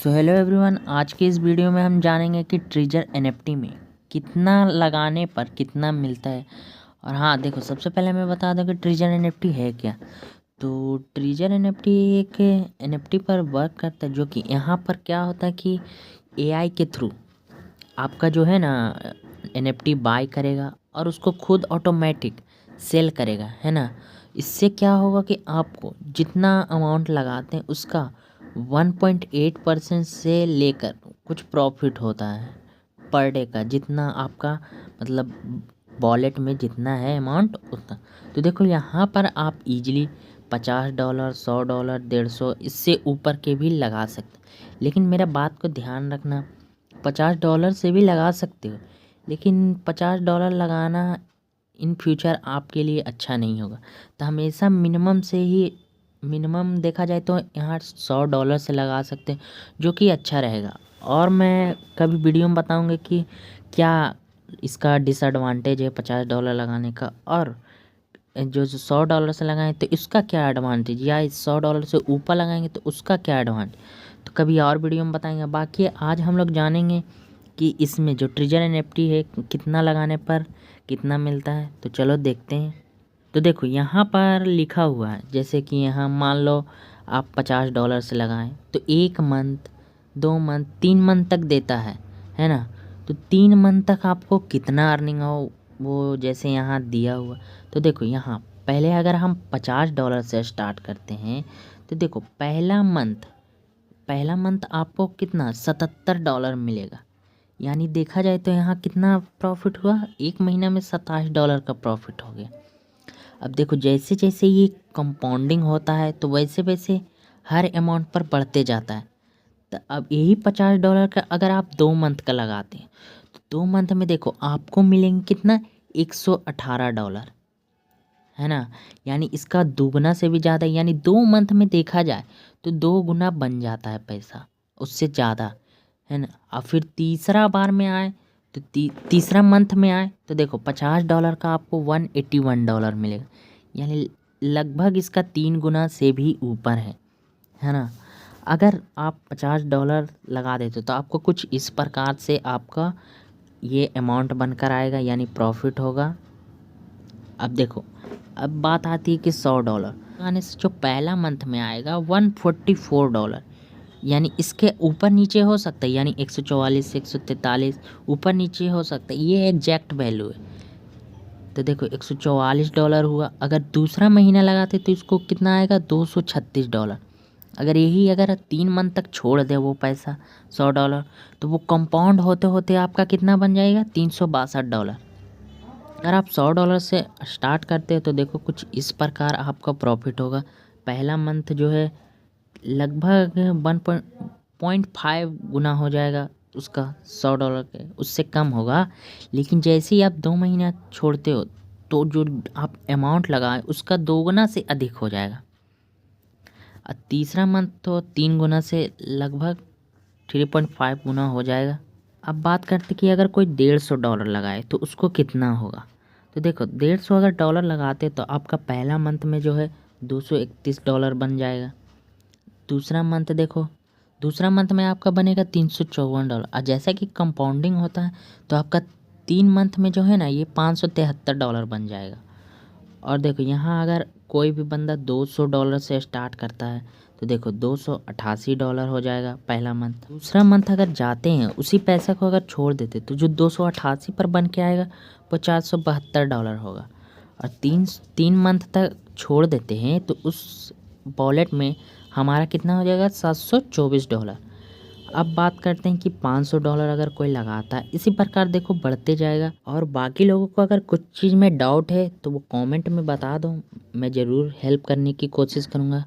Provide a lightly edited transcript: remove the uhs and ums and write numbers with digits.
So hello everyone, आज के इस वीडियो में हम जानेंगे कि ट्रिजर एनएफटी में कितना लगाने पर कितना मिलता है। और हाँ देखो, सबसे पहले मैं बता दूं कि ट्रिजर एनएफटी है क्या। तो ट्रिजर एनएफटी एक एनएफटी पर वर्क करता है, जो कि यहाँ पर क्या होता है कि एआई के थ्रू आपका जो है ना एनएफटी बाय करेगा और उसको खुद ऑटोमेटिक सेल करेगा, है ना। इससे क्या होगा कि आपको जितना अमाउंट लगाते हैं उसका 1.8% से लेकर कुछ प्रॉफिट होता है पर डे का, जितना आपका मतलब वॉलेट में जितना है अमाउंट उतना। तो देखो यहाँ पर आप इजीली $50, $100, 150 इससे ऊपर के भी लगा सकते, लेकिन मेरा बात को ध्यान रखना, $50 से भी लगा सकते हो, लेकिन $50 लगाना इन फ्यूचर आपके लिए अच्छा नहीं होगा। तो हमेशा मिनिमम से ही, मिनिमम देखा जाए तो यहाँ $100 से लगा सकते हैं, जो कि अच्छा रहेगा। और मैं कभी वीडियो में बताऊंगा कि क्या इसका डिसएडवांटेज है $50 लगाने का, और जो $100 से लगाएं तो इसका क्या एडवांटेज, या इस $100 से ऊपर लगाएंगे तो उसका क्या एडवांटेज, तो कभी और वीडियो में बताएंगे। बाकी आज हम लोग जानेंगे कि इसमें जो ट्रिजर एनएफटी है कितना लगाने पर कितना मिलता है। तो चलो देखते हैं। तो देखो यहाँ पर लिखा हुआ है, जैसे कि यहाँ मान लो आप $50 से लगाएं तो 1 मंथ, 2 मंथ, 3 मंथ तक देता है ना। तो 3 मंथ तक आपको कितना अर्निंग हो वो जैसे यहाँ दिया हुआ। तो देखो यहाँ पहले अगर हम $50 से स्टार्ट करते हैं तो देखो पहला मंथ आपको कितना $77 मिलेगा। यानी देखा जाए तो यहाँ कितना प्रॉफिट हुआ, 1 महीना में $27 का प्रॉफिट हो गया। अब देखो जैसे जैसे ये कंपाउंडिंग होता है तो वैसे वैसे हर अमाउंट पर बढ़ते जाता है। तो अब यही $50 का अगर आप 2 मंथ का लगाते हैं तो 2 मंथ में देखो आपको मिलेंगे कितना, $118, है ना। यानी इसका दोगुना से भी ज़्यादा, यानी 2 मंथ में देखा जाए तो 2 गुना बन जाता है पैसा, उससे ज़्यादा, है ना। और फिर तीसरा बार में आए तो तीसरा मंथ में आए तो देखो $50 का आपको $181 मिलेगा। यानी लगभग इसका 3 गुना से भी ऊपर है ना। अगर आप $50 लगा देते तो आपको कुछ इस प्रकार से आपका ये अमाउंट बनकर आएगा, यानी प्रॉफिट होगा। अब देखो, अब बात आती है कि $100 लगाने से जो पहला मंथ में आएगा $144, यानी इसके ऊपर नीचे हो सकता है, यानी 144 से 143 ऊपर नीचे हो सकता है, ये एग्जैक्ट वैल्यू है। तो देखो $144 हुआ। अगर दूसरा महीना लगाते तो इसको कितना आएगा, $236। अगर 3 मंथ तक छोड़ दे वो पैसा $100, तो वो कंपाउंड होते होते आपका कितना बन जाएगा, $362। अगर आप $100 से स्टार्ट करते हो तो देखो कुछ इस प्रकार आपका प्रॉफिट होगा। पहला मंथ जो है लगभग 1.5 गुना हो जाएगा उसका $100 के, उससे कम होगा। लेकिन जैसे ही आप 2 महीना छोड़ते हो तो जो आप अमाउंट लगाए उसका 2 गुना से अधिक हो जाएगा। और तीसरा मंथ तो 3 गुना से लगभग 3.5 गुना हो जाएगा। अब बात करते कि अगर कोई $150 लगाए तो उसको कितना होगा। तो देखो 150 अगर डॉलर लगाते तो आपका पहला मंथ में जो है $231 बन जाएगा। दूसरा मंथ में आपका बनेगा $354। और जैसा कि कंपाउंडिंग होता है तो आपका 3 मंथ में जो है ना ये $573 बन जाएगा। और देखो यहाँ अगर कोई भी बंदा $200 से स्टार्ट करता है तो देखो $288 हो जाएगा पहला मंथ। दूसरा मंथ अगर जाते हैं उसी पैसा को अगर छोड़ देते तो जो 288 पर बन के आएगा वो $472 होगा। और तीन मंथ तक छोड़ देते हैं तो उस वॉलेट में हमारा कितना हो जाएगा, $724। अब बात करते हैं कि $500 अगर कोई लगाता है, इसी प्रकार देखो बढ़ते जाएगा। और बाकी लोगों को अगर कुछ चीज़ में डाउट है तो वो कमेंट में बता दो, मैं ज़रूर हेल्प करने की कोशिश करूँगा।